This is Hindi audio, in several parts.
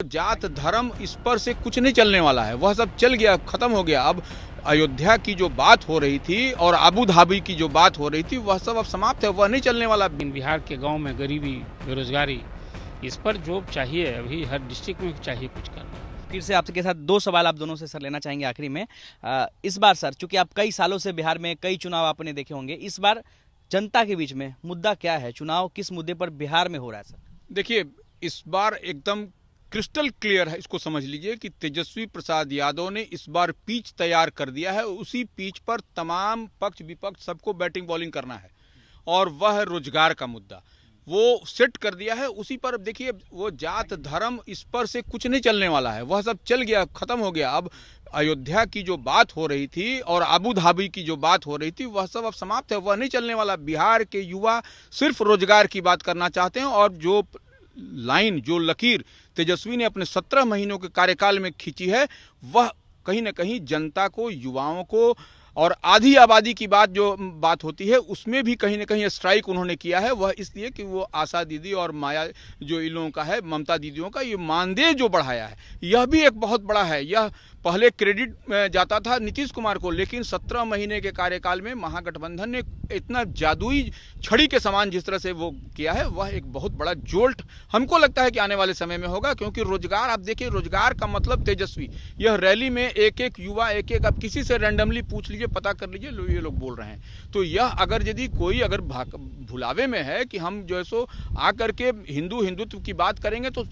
जात धर्म इस पर से कुछ नहीं चलने वाला है, वह सब चल गया, खत्म हो गया। अब अयोध्या की जो बात हो रही थी और अबू धाबी की जो बात हो रही थी वह सब अब समाप्त है, वह नहीं चलने वाला। बिहार के गांव में गरीबी, बेरोजगारी, इस पर जो चाहिए अभी हर डिस्ट्रिक्ट में चाहिए कुछ करना। फिर से आपके साथ दो सवाल आप दोनों से सर लेना चाहेंगे आखिरी में। इस बार सर, चूंकि आप कई सालों से बिहार में कई चुनाव आपने देखे होंगे, इस बार जनता के बीच में मुद्दा क्या है? चुनाव किस मुद्दे पर बिहार में हो रहा है सर? देखिए, इस बार एकदम क्रिस्टल क्लियर है, इसको समझ लीजिए कि तेजस्वी प्रसाद यादव ने इस बार पिच तैयार कर दिया है। उसी पिच पर तमाम पक्ष विपक्ष सबको बैटिंग बॉलिंग करना है और वह रोजगार का मुद्दा वो सेट कर दिया है। उसी पर देखिए, वो जात धर्म इस पर से कुछ नहीं चलने वाला है, वह सब चल गया, खत्म हो गया। अब अयोध्या की जो बात हो रही थी और अबू धाबी की जो बात हो रही थी वह सब अब समाप्त है, वह नहीं चलने वाला। बिहार के युवा सिर्फ रोजगार की बात करना चाहते हैं और जो लाइन, जो लकीर तेजस्वी ने अपने 17 महीनों के कार्यकाल में खींची है, वह कहीं ना कहीं जनता को, युवाओं को और आधी आबादी की बात होती है उसमें भी कहीं ना कहीं स्ट्राइक उन्होंने किया है। वह इसलिए कि वो आशा दीदी और माया जो इन लोगों का है, ममता दीदियों का, ये मानदेय जो बढ़ाया है, यह भी एक बहुत बड़ा है। यह पहले क्रेडिट जाता था नीतीश कुमार को, लेकिन 17 महीने के कार्यकाल में महागठबंधन ने इतना जादुई छड़ी के समान जिस तरह से वो किया है, वह एक बहुत बड़ा जोल्ट हमको लगता है कि आने वाले समय में होगा। क्योंकि रोजगार, आप देखिए, रोजगार का मतलब तेजस्वी, यह रैली में एक एक युवा, एक एक, अब किसी से रैंडमली पूछ लीजिए, पता कर लीजिए, ये लोग बोल रहे हैं। तो यह अगर यदि कोई अगर भुलावे में है कि हम जो है सो आकर के हिंदुत्व की बात करेंगे, तो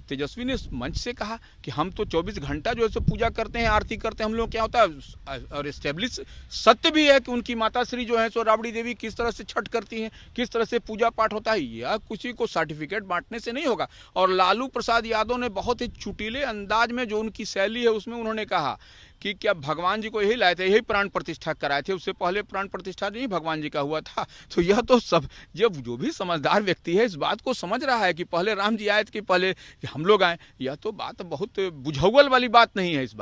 तेजस्वी ने मंच से कहा कि हम तो 24 घंटा जो है सो पूजा करते हैं, आरती करते हैं। हम लोग क्या होता है, और एस्टेब्लिश सत्य भी है कि उनकी माता श्री जो है सो राबड़ी देवी किस तरह से छठ करती हैं, किस तरह से पूजा पाठ होता है। यह किसी को सर्टिफिकेट बांटने से नहीं होगा। और लालू प्रसाद यादव ने बहुत ही चुटीले अंदाज में, जो उनकी शैली है, उसमें उन्होंने कहा कि क्या भगवान जी को यही लाए थे, यही प्राण प्रतिष्ठा कराए थे, उससे पहले प्राण प्रतिष्ठा नहीं भगवान जी का हुआ था। तो यह तो सब, जब जो भी समझदार व्यक्ति है इस बात को समझ रहा है कि पहले राम जी आए थे कि पहले हम लोग आए। यह तो बात बहुत बुझौल वाली बात नहीं है। इस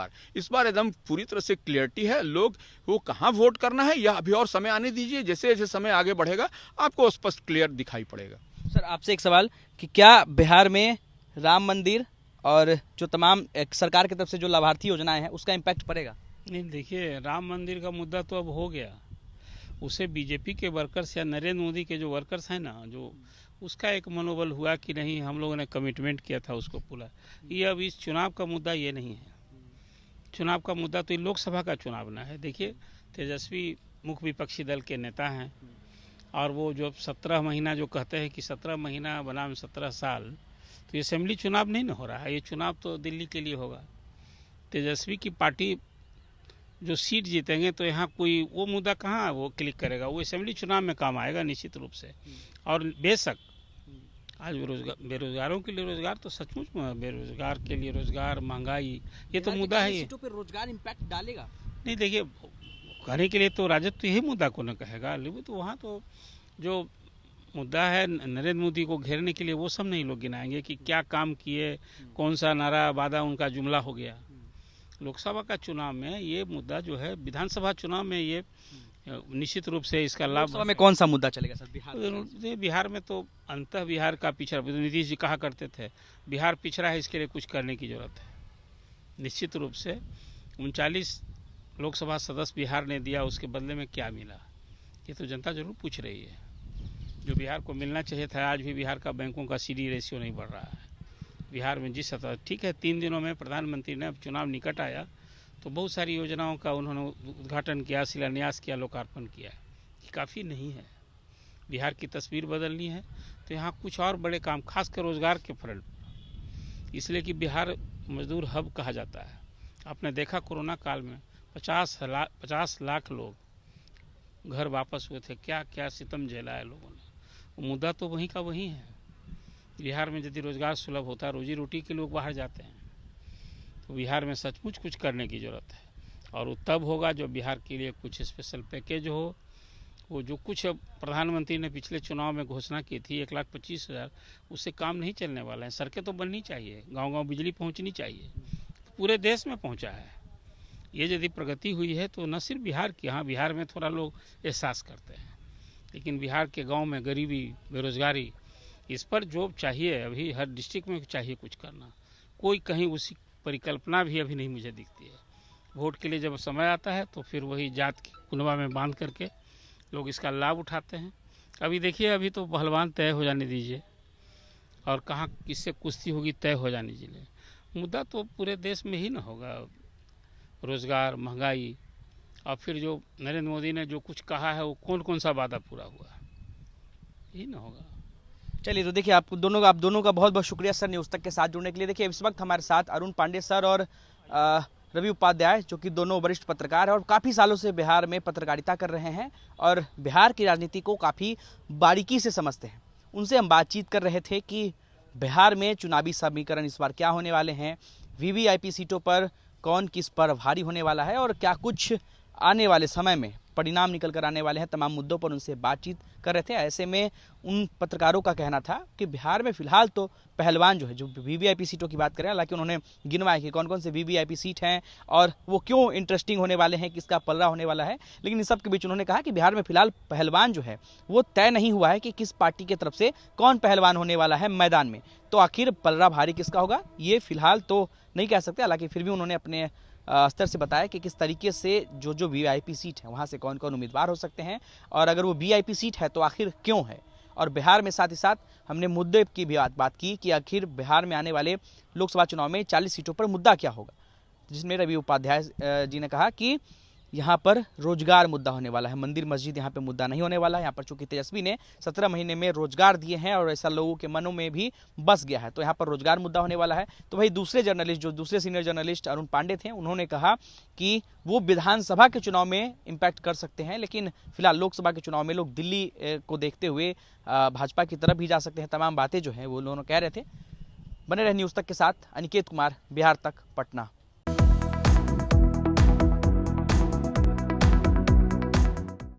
बार एकदम पूरी तरह से क्लियरिटी है। लोग वो कहाँ वोट करना है, यह अभी और समय आने दीजिए, जैसे जैसे समय आगे बढ़ेगा आपको स्पष्ट क्लियर दिखाई पड़ेगा। सर, आपसे एक सवाल कि क्या बिहार में राम मंदिर और जो तमाम सरकार की तरफ से जो लाभार्थी योजनाएं हैं उसका इम्पैक्ट पड़ेगा? नहीं, देखिए, राम मंदिर का मुद्दा तो अब हो गया। उसे बीजेपी के वर्कर्स या नरेंद्र मोदी के जो वर्कर्स हैं ना, जो उसका एक मनोबल हुआ कि नहीं, हम लोगों ने कमिटमेंट किया था उसको पूरा। ये अब इस चुनाव का मुद्दा ये नहीं है। चुनाव का मुद्दा तो ये लोकसभा का चुनाव ना है। देखिए, तेजस्वी मुख्य विपक्षी दल के नेता हैं और वो जो 17 महीना जो कहते हैं कि 17 महीना बनाम 17 साल, तो ये असेंबली चुनाव नहीं ना हो रहा है। ये चुनाव तो दिल्ली के लिए होगा। तेजस्वी की पार्टी जो सीट जीतेंगे तो यहाँ कोई वो मुद्दा कहाँ वो क्लिक करेगा, वो असेंबली चुनाव में काम आएगा निश्चित रूप से। और बेशक आज बेरोजगारों के लिए रोजगार, तो सचमुच में बेरोजगार के लिए रोजगार, महंगाई, ये तो मुद्दा है। सीटों पर रोजगार इम्पैक्ट डालेगा? नहीं, देखिए, कहने के लिए तो राजद तो यही मुद्दा को न कहेगा, लेकिन तो वहाँ तो जो मुद्दा है नरेंद्र मोदी को घेरने के लिए, वो सब नहीं लोग गिनाएंगे कि क्या काम किए, कौन सा नारा वादा उनका जुमला हो गया। लोकसभा का चुनाव में ये मुद्दा जो है, विधानसभा चुनाव में ये निश्चित रूप से इसका लाभ। लोकसभा में कौन सा मुद्दा चलेगा सर बिहार में? तो अंतः बिहार का पिछड़ा, नीतीश जी कहा करते थे बिहार पिछड़ा है, इसके लिए कुछ करने की जरूरत है। निश्चित रूप से 39 लोकसभा सदस्य बिहार ने दिया, उसके बदले में क्या मिला, ये तो जनता जरूर पूछ रही है। जो बिहार को मिलना चाहिए था, आज भी बिहार का बैंकों का CD रेशियो नहीं बढ़ रहा है। बिहार में जिस सतह, ठीक है, 3 दिनों में प्रधानमंत्री ने, अब चुनाव निकट आया तो बहुत सारी योजनाओं का उन्होंने उद्घाटन किया, शिलान्यास किया, लोकार्पण किया। ये काफ़ी नहीं है। बिहार की तस्वीर बदलनी है तो यहाँ कुछ और बड़े काम, खासकर रोजगार के फ्रंट, इसलिए कि बिहार मजदूर हब कहा जाता है। आपने देखा कोरोना काल में 50 लाख लोग घर वापस हुए थे, क्या क्या सितम झेला है लोगों ने। मुद्दा तो वहीं का वहीं है। बिहार में यदि रोजगार सुलभ होता, रोजी रोटी के लोग बाहर जाते हैं, तो बिहार में सचमुच कुछ करने की ज़रूरत है। और वो तब होगा जब बिहार के लिए कुछ स्पेशल पैकेज हो। वो जो कुछ प्रधानमंत्री ने पिछले चुनाव में घोषणा की थी 1,25,000, उससे काम नहीं चलने वाला है। सड़कें तो बननी चाहिए, गांव-गांव बिजली पहुंचनी चाहिए, तो पूरे देश में पहुंचा है। ये यदि प्रगति हुई है तो न सिर्फ बिहार की, हाँ, बिहार में थोड़ा लोग एहसास करते हैं, लेकिन बिहार के गांव में गरीबी, बेरोजगारी, इस पर जो चाहिए अभी हर डिस्ट्रिक्ट में चाहिए कुछ करना। कोई कहीं उसकी परिकल्पना भी अभी नहीं मुझे दिखती है। वोट के लिए जब समय आता है तो फिर वही जात की कुनबा में बांध करके लोग इसका लाभ उठाते हैं। अभी देखिए, अभी तो पहलवान तय हो जाने दीजिए और कहाँ किससे कुश्ती होगी तय हो जाने दीजिए। मुद्दा तो पूरे देश में ही ना होगा, रोजगार, महंगाई, और फिर जो नरेंद्र मोदी ने जो कुछ कहा है वो कौन कौन सा वादा पूरा हुआ, यही ना होगा। चलिए, तो देखिए आप दोनों का बहुत बहुत शुक्रिया सर न्यूज़ तक के साथ जुड़ने के लिए। देखिए इस वक्त हमारे साथ अरुण पांडे सर और रवि उपाध्याय, जो कि दोनों वरिष्ठ पत्रकार हैं और काफ़ी सालों से बिहार में पत्रकारिता कर रहे हैं और बिहार की राजनीति को काफ़ी बारीकी से समझते हैं। उनसे हम बातचीत कर रहे थे कि बिहार में चुनावी समीकरण इस बार क्या होने वाले हैं, वीवीआईपी सीटों पर कौन किस पर भारी होने वाला है और क्या कुछ आने वाले समय में परिणाम निकल कर आने वाले हैं। तमाम मुद्दों पर उनसे बातचीत कर रहे थे। ऐसे में उन पत्रकारों का कहना था कि बिहार में फिलहाल तो पहलवान जो है, जो वीवीआईपी सीटों की बात करें, हालांकि उन्होंने गिनवाया कि कौन कौन से वीवीआईपी सीट हैं और वो क्यों इंटरेस्टिंग होने वाले हैं, किसका पलड़ा होने वाला है। लेकिन इन सब के बीच उन्होंने कहा कि बिहार में फिलहाल पहलवान जो है वो तय नहीं हुआ है कि किस पार्टी की तरफ से कौन पहलवान होने वाला है मैदान में। तो आखिर पलड़ा भारी किसका होगा ये फिलहाल तो नहीं कह सकते। हालांकि फिर भी उन्होंने अपने स्तर से बताया कि किस तरीके से जो वीआईपी सीट है वहाँ से कौन कौन उम्मीदवार हो सकते हैं और अगर वो वीआईपी सीट है तो आखिर क्यों है। और बिहार में साथ ही साथ हमने मुद्दे की भी बात की कि आखिर बिहार में आने वाले लोकसभा चुनाव में 40 सीटों पर मुद्दा क्या होगा, जिसमें रवि उपाध्याय जी ने कहा कि यहाँ पर रोजगार मुद्दा होने वाला है, मंदिर मस्जिद यहाँ पे मुद्दा नहीं होने वाला है। यहाँ पर चूंकि तेजस्वी ने 17 महीने में रोजगार दिए हैं और ऐसा लोगों के मनों में भी बस गया है, तो यहाँ पर रोजगार मुद्दा होने वाला है। तो भाई दूसरे सीनियर जर्नलिस्ट अरुण पांडे थे, उन्होंने कहा कि वो विधानसभा के चुनाव में इम्पैक्ट कर सकते हैं, लेकिन फिलहाल लोकसभा के चुनाव में लोग दिल्ली को देखते हुए भाजपा की तरफ भी जा सकते हैं। तमाम बातें जो है वो लोग कह रहे थे। बने रहे न्यूज़ तक के साथ। अनिकेत कुमार, बिहार तक, पटना।